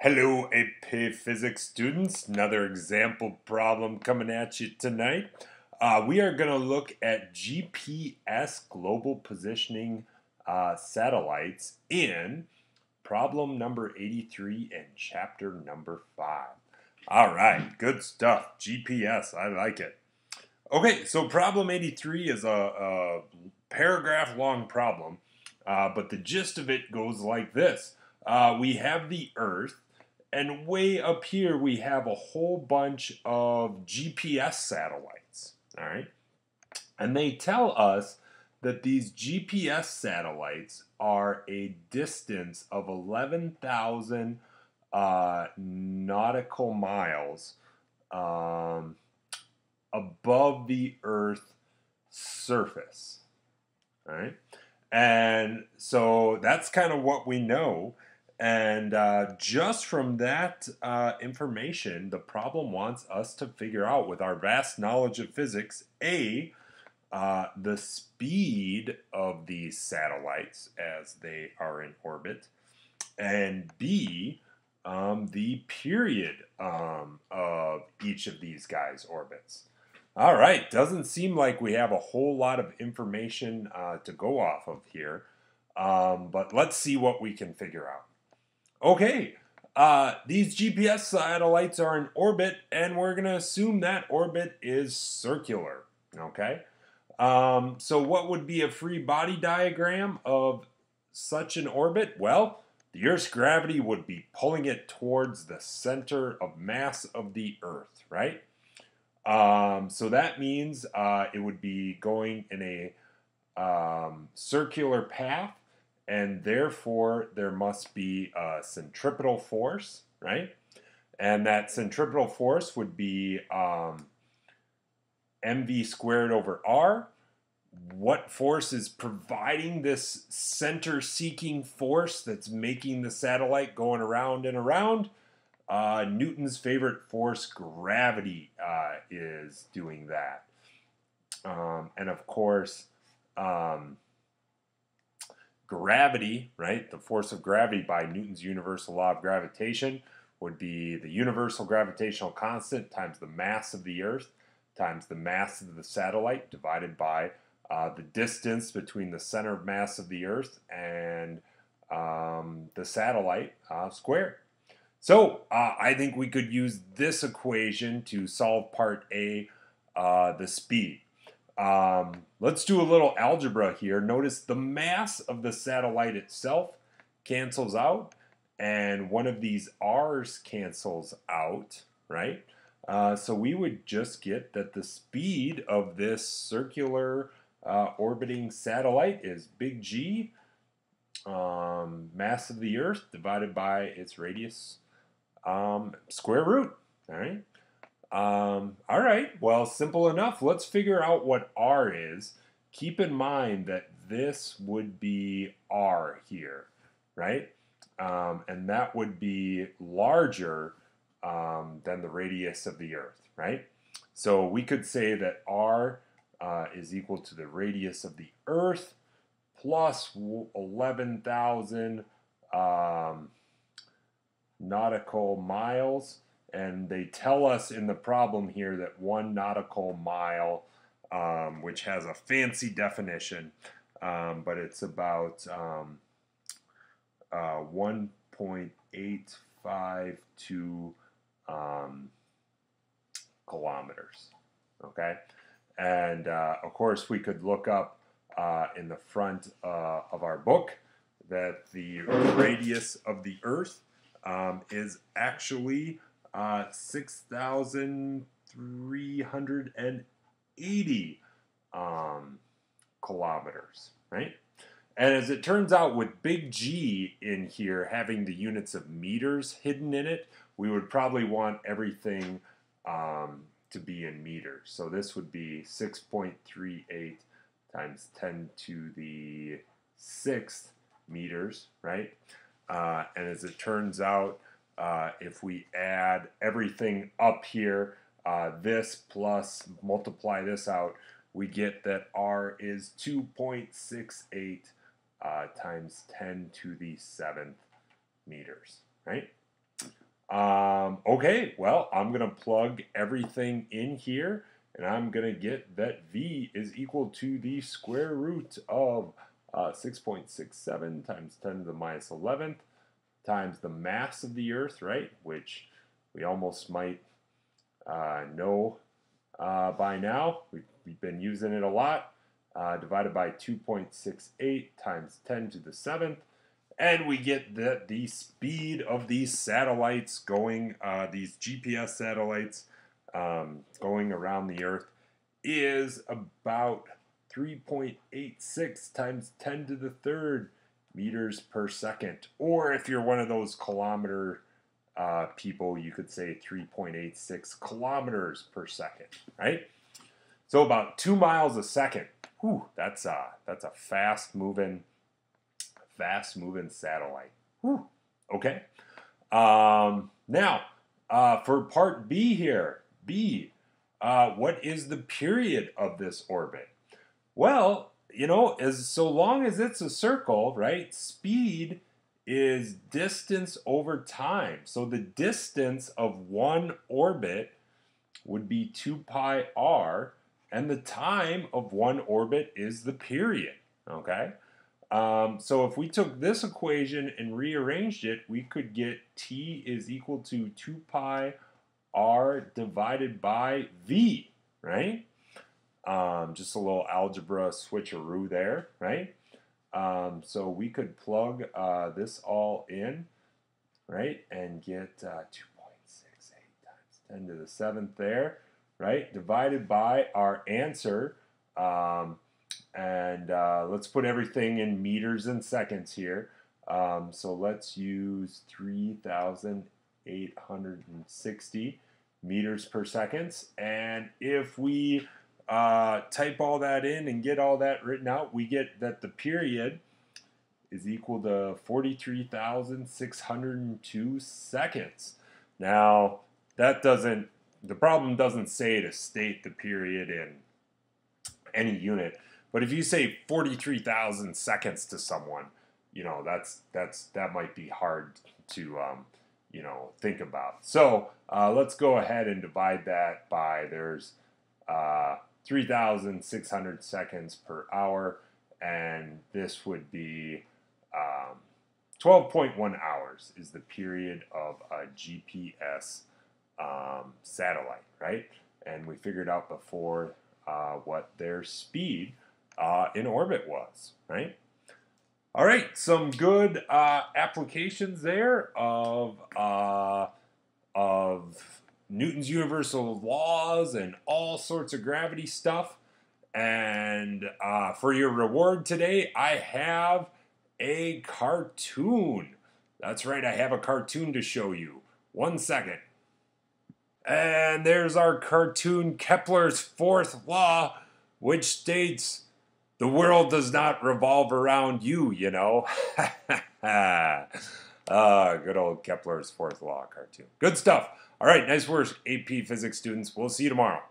Hello, AP Physics students. Another example problem coming at you tonight. We are going to look at GPS global positioning satellites in problem number 83 and chapter number 5. All right, good stuff. GPS, I like it. Okay, so problem 83 is a paragraph long problem, but the gist of it goes like this. We have the Earth, and way up here we have a whole bunch of GPS satellites, all right? And they tell us that these GPS satellites are a distance of 11,000 nautical miles above the Earth's surface, all right? And so that's kind of what we know. And just from that information, the problem wants us to figure out, with our vast knowledge of physics, A, the speed of these satellites as they are in orbit, and B, the period of each of these guys' orbits. All right, doesn't seem like we have a whole lot of information to go off of here, but let's see what we can figure out. Okay, these GPS satellites are in orbit, and we're going to assume that orbit is circular, okay? So what would be a free body diagram of such an orbit? Well, the Earth's gravity would be pulling it towards the center of mass of the Earth, right? So that means it would be going in a circular path, and therefore there must be a centripetal force, right? And that centripetal force would be mv squared over r. What force is providing this center-seeking force that's making the satellite going around and around? Newton's favorite force, gravity, is doing that. And of course, gravity, right, the force of gravity by Newton's universal law of gravitation would be the universal gravitational constant times the mass of the Earth times the mass of the satellite divided by the distance between the center of mass of the Earth and the satellite squared. So I think we could use this equation to solve part A, the speed. Let's do a little algebra here. Notice the mass of the satellite itself cancels out, and one of these r's cancels out, right? So we would just get that the speed of this circular orbiting satellite is big G, mass of the Earth divided by its radius, square root, all right? All right, well, simple enough. Let's figure out what r is. Keep in mind that this would be r here, right? And that would be larger than the radius of the Earth, right? So we could say that r is equal to the radius of the Earth plus 11,000 nautical miles, and they tell us in the problem here that 1 nautical mile, which has a fancy definition, but it's about 1.852 kilometers, okay? And of course we could look up in the front of our book that the radius of the Earth is actually 6,380 kilometers, right? And as it turns out, with big G in here having the units of meters hidden in it, we would probably want everything to be in meters. So this would be 6.38 times 10 to the 6th meters, right? And as it turns out, if we add everything up here, this plus multiply this out, we get that r is 2.68 times 10 to the 7th meters, right? Okay, well, I'm going to plug everything in here, and I'm going to get that V is equal to the square root of 6.67 times 10 to the minus 11th times the mass of the Earth, right? Which we almost might know by now. We've been using it a lot. Divided by 2.68 times 10 to the 7th. And we get that the speed of these satellites going, these GPS satellites going around the Earth is about 3.86 times 10 to the third meters per second. Or if you're one of those kilometer people, you could say 3.86 kilometers per second, right? So about 2 miles a second. Whew, that's a fast moving satellite. Whew, okay. Now, for part B here, B, what is the period of this orbit? Well, you know, as so long as it's a circle, right? Speed is distance over time. So the distance of one orbit would be 2 pi r, and the time of one orbit is the period, okay? So if we took this equation and rearranged it, we could get t is equal to 2 pi r divided by v, right? Just a little algebra switcheroo there, right? So we could plug this all in, right, and get 2.68 times 10 to the 7th there, right, divided by our answer. And let's put everything in meters and seconds here. So let's use 3,860 meters per second. And if we type all that in and get all that written out, we get that the period is equal to 43,602 seconds. Now, the problem doesn't say to state the period in any unit. But if you say 43,000 seconds to someone, you know, that might be hard to you know, think about. So let's go ahead and divide that by, there's 3,600 seconds per hour, and this would be 12.1 hours is the period of a GPS satellite, right? And we figured out before what their speed in orbit was, right? All right, some good applications there of Newton's universal laws and all sorts of gravity stuff. And for your reward today, I have a cartoon. That's right, I have a cartoon to show you. 1 second. And there's our cartoon, Kepler's fourth law, which states the world does not revolve around you, you know. Good old Kepler's fourth law cartoon. Good stuff. All right, nice work, AP Physics students. We'll see you tomorrow.